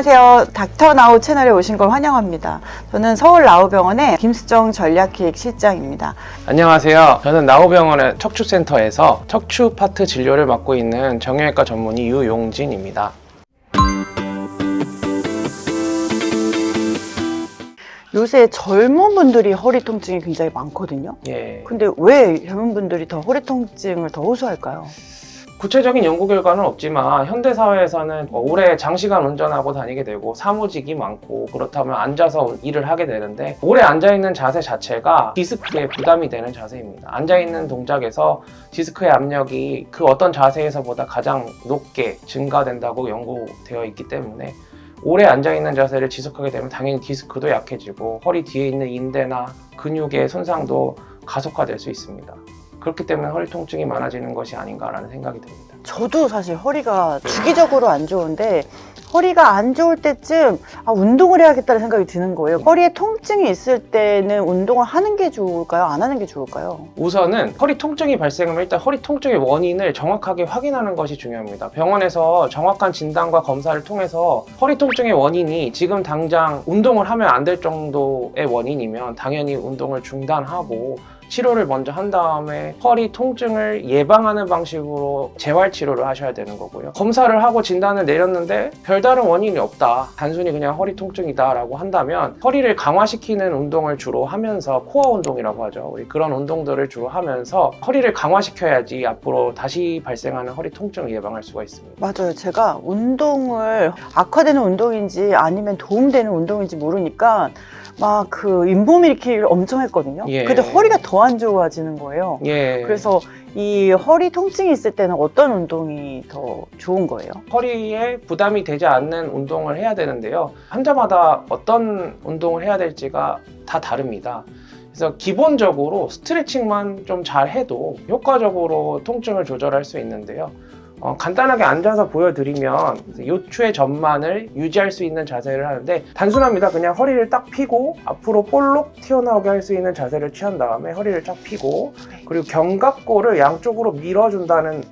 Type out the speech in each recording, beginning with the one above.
안녕하세요. 닥터 나우 채널에 오신 걸 환영합니다. 저는 서울 나우병원의 김수정 전략기획실장입니다. 안녕하세요. 저는 나우병원의 척추센터에서 척추 파트 진료를 맡고 있는 정형외과 전문의 유용진입니다. 요새 젊은 분들이 허리 통증이 굉장히 많거든요. 예. 근데 왜 젊은 분들이 더 허리 통증을 더 호소할까요? 구체적인 연구 결과는 없지만 현대사회에서는 오래 장시간 운전하고 다니게 되고 사무직이 많고 그렇다면 앉아서 일을 하게 되는데 오래 앉아있는 자세 자체가 디스크에 부담이 되는 자세입니다. 앉아있는 동작에서 디스크의 압력이 그 어떤 자세에서보다 가장 높게 증가된다고 연구되어 있기 때문에 오래 앉아있는 자세를 지속하게 되면 당연히 디스크도 약해지고 허리 뒤에 있는 인대나 근육의 손상도 가속화될 수 있습니다. 그렇기 때문에 허리 통증이 많아지는 것이 아닌가라는 생각이 듭니다. 저도 사실 허리가 주기적으로 안 좋은데 허리가 안 좋을 때쯤 운동을 해야겠다는 생각이 드는 거예요. 허리에 통증이 있을 때는 운동을 하는 게 좋을까요? 안 하는 게 좋을까요? 우선은 허리 통증이 발생하면 일단 허리 통증의 원인을 정확하게 확인하는 것이 중요합니다. 병원에서 정확한 진단과 검사를 통해서 허리 통증의 원인이 지금 당장 운동을 하면 안 될 정도의 원인이면 당연히 운동을 중단하고 치료를 먼저 한 다음에 허리 통증을 예방하는 방식으로 재활치료를 하셔야 되는 거고요. 검사를 하고 진단을 내렸는데 별다른 원인이 없다. 단순히 그냥 허리 통증이다 라고 한다면 허리를 강화시키는 운동을 주로 하면서 코어 운동이라고 하죠. 우리 그런 운동들을 주로 하면서 허리를 강화시켜야지 앞으로 다시 발생하는 허리 통증을 예방할 수가 있습니다. 맞아요. 제가 운동을 악화되는 운동인지 아니면 도움되는 운동인지 모르니까 막 그 잇몸 일으키기를 엄청 했거든요. 예. 근데 허리가 더 안 좋아지는 거예요. 예. 그래서 이 허리 통증이 있을 때는 어떤 운동이 더 좋은 거예요? 허리에 부담이 되지 않는 운동을 해야 되는데요. 환자마다 어떤 운동을 해야 될지가 다 다릅니다. 그래서 기본적으로 스트레칭만 좀 잘 해도 효과적으로 통증을 조절할 수 있는데요. 간단하게 앉아서 보여드리면 요추의 전만을 유지할 수 있는 자세를 하는데 단순합니다. 그냥 허리를 딱 펴고 앞으로 볼록 튀어나오게 할 수 있는 자세를 취한 다음에 허리를 쫙 펴고 그리고 견갑골을 양쪽으로 밀어준다는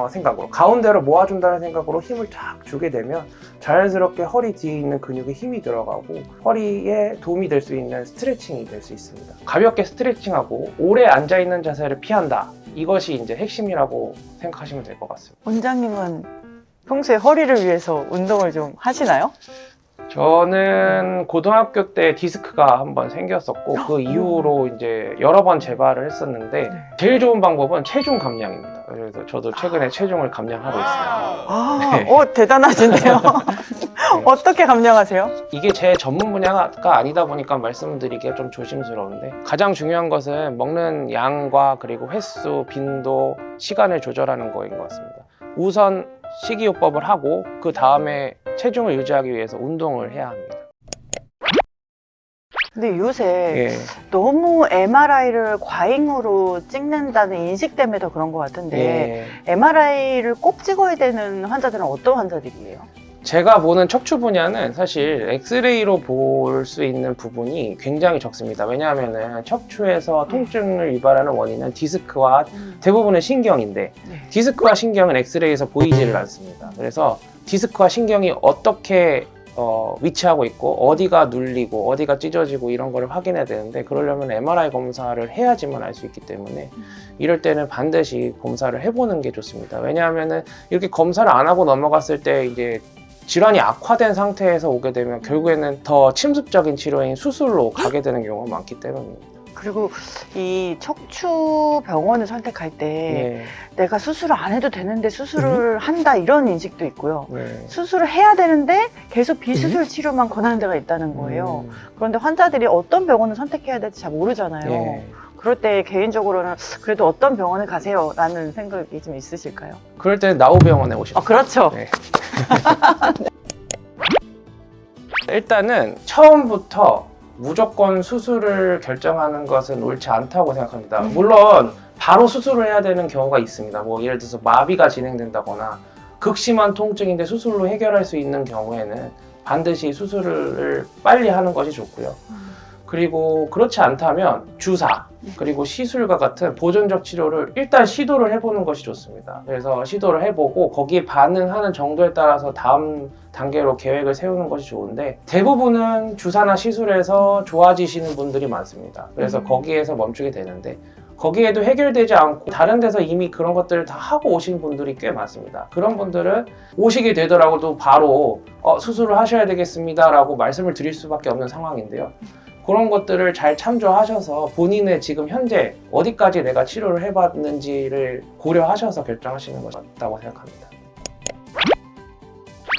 생각으로 가운데로 모아준다는 생각으로 힘을 쫙 주게 되면 자연스럽게 허리 뒤에 있는 근육에 힘이 들어가고 허리에 도움이 될 수 있는 스트레칭이 될 수 있습니다. 가볍게 스트레칭하고 오래 앉아있는 자세를 피한다. 이것이 이제 핵심이라고 생각하시면 될 것 같습니다. 원장님은 평소에 허리를 위해서 운동을 좀 하시나요? 저는 고등학교 때 디스크가 한번 생겼었고 그 이후로 이제 여러 번 재발을 했었는데 제일 좋은 방법은 체중 감량입니다. 그래서 저도 최근에 체중을 감량하고 있습니다. 네. 대단하신데요. 어떻게 감량하세요? 이게 제 전문 분야가 아니다 보니까 말씀드리기가 좀 조심스러운데 가장 중요한 것은 먹는 양과 그리고 횟수, 빈도, 시간을 조절하는 거인 것 같습니다. 우선 식이요법을 하고 그 다음에 체중을 유지하기 위해서 운동을 해야 합니다. 근데 요새 예. 너무 MRI를 과잉으로 찍는다는 인식 때문에 더 그런 것 같은데 MRI를 꼭 찍어야 되는 환자들은 어떤 환자들이에요? 제가 보는 척추 분야는 사실 엑스레이로 볼 수 있는 부분이 굉장히 적습니다. 왜냐하면 척추에서 통증을 유발하는 원인은 디스크와 대부분은 신경인데 디스크와 신경은 엑스레이에서 보이지를 않습니다. 그래서 디스크와 신경이 어떻게 위치하고 있고 어디가 눌리고 어디가 찢어지고 이런 거를 확인해야 되는데 그러려면 MRI 검사를 해야지만 알 수 있기 때문에 이럴 때는 반드시 검사를 해보는 게 좋습니다. 왜냐하면 이렇게 검사를 안 하고 넘어갔을 때 이제 질환이 악화된 상태에서 오게 되면 결국에는 더 침습적인 치료인 수술로 가게 되는 경우가 많기 때문입니다. 그리고 이 척추 병원을 선택할 때 내가 수술을 안 해도 되는데 수술을 한다 이런 인식도 있고요. 수술을 해야 되는데 계속 비수술 치료만 권하는 데가 있다는 거예요. 그런데 환자들이 어떤 병원을 선택해야 될지 잘 모르잖아요. 그럴 때 개인적으로는 그래도 어떤 병원을 가세요? 라는 생각이 좀 있으실까요? 그럴 때는 나우병원에 오십시오. 그렇죠. 네. 일단은 처음부터 무조건 수술을 결정하는 것은 옳지 않다고 생각합니다. 물론 바로 수술을 해야 되는 경우가 있습니다. 뭐 예를 들어서 마비가 진행된다거나 극심한 통증인데 수술로 해결할 수 있는 경우에는 반드시 수술을 빨리 하는 것이 좋고요. 그리고 그렇지 않다면 주사, 그리고 시술과 같은 보존적 치료를 일단 시도를 해보는 것이 좋습니다. 그래서 시도를 해보고 거기에 반응하는 정도에 따라서 다음 단계로 계획을 세우는 것이 좋은데, 대부분은 주사나 시술에서 좋아지시는 분들이 많습니다. 그래서 거기에서 멈추게 되는데, 거기에도 해결되지 않고 다른 데서 이미 그런 것들을 다 하고 오신 분들이 꽤 많습니다. 그런 분들은 오시게 되더라도 바로 수술을 하셔야 되겠습니다 라고 말씀을 드릴 수밖에 없는 상황인데요. 그런 것들을 잘 참조하셔서 본인의 지금 현재 어디까지 내가 치료를 해봤는지를 고려하셔서 결정하시는 것이 맞다고 생각합니다.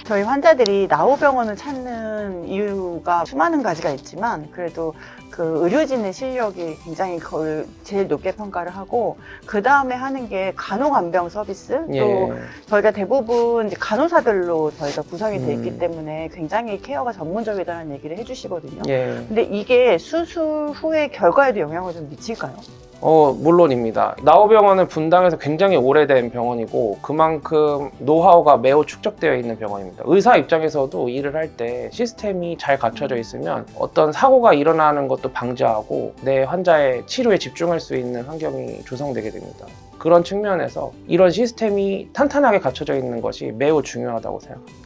저희 환자들이 나우병원을 찾는 이유가 수많은 가지가 있지만, 그래도 그 의료진의 실력이 굉장히 그걸 제일 높게 평가를 하고, 그 다음에 하는 게 간호간병 서비스. 또 저희가 대부분 이제 간호사들로 저희가 구성이 돼 있기 때문에 굉장히 케어가 전문적이다는 얘기를 해주시거든요. 근데 이게 수술 후의 결과에도 영향을 좀 미칠까요? 물론입니다. 나우병원은 분당에서 굉장히 오래된 병원이고 그만큼 노하우가 매우 축적되어 있는 병원입니다. 의사 입장에서도 일을 할 때 시스템이 잘 갖춰져 있으면 어떤 사고가 일어나는 것도 방지하고 내 환자의 치료에 집중할 수 있는 환경이 조성되게 됩니다. 그런 측면에서 이런 시스템이 탄탄하게 갖춰져 있는 것이 매우 중요하다고 생각합니다.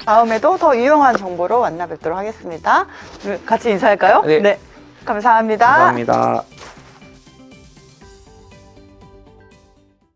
다음에도 더 유용한 정보로 만나 뵙도록 하겠습니다. 같이 인사할까요? 네. 감사합니다. 감사합니다.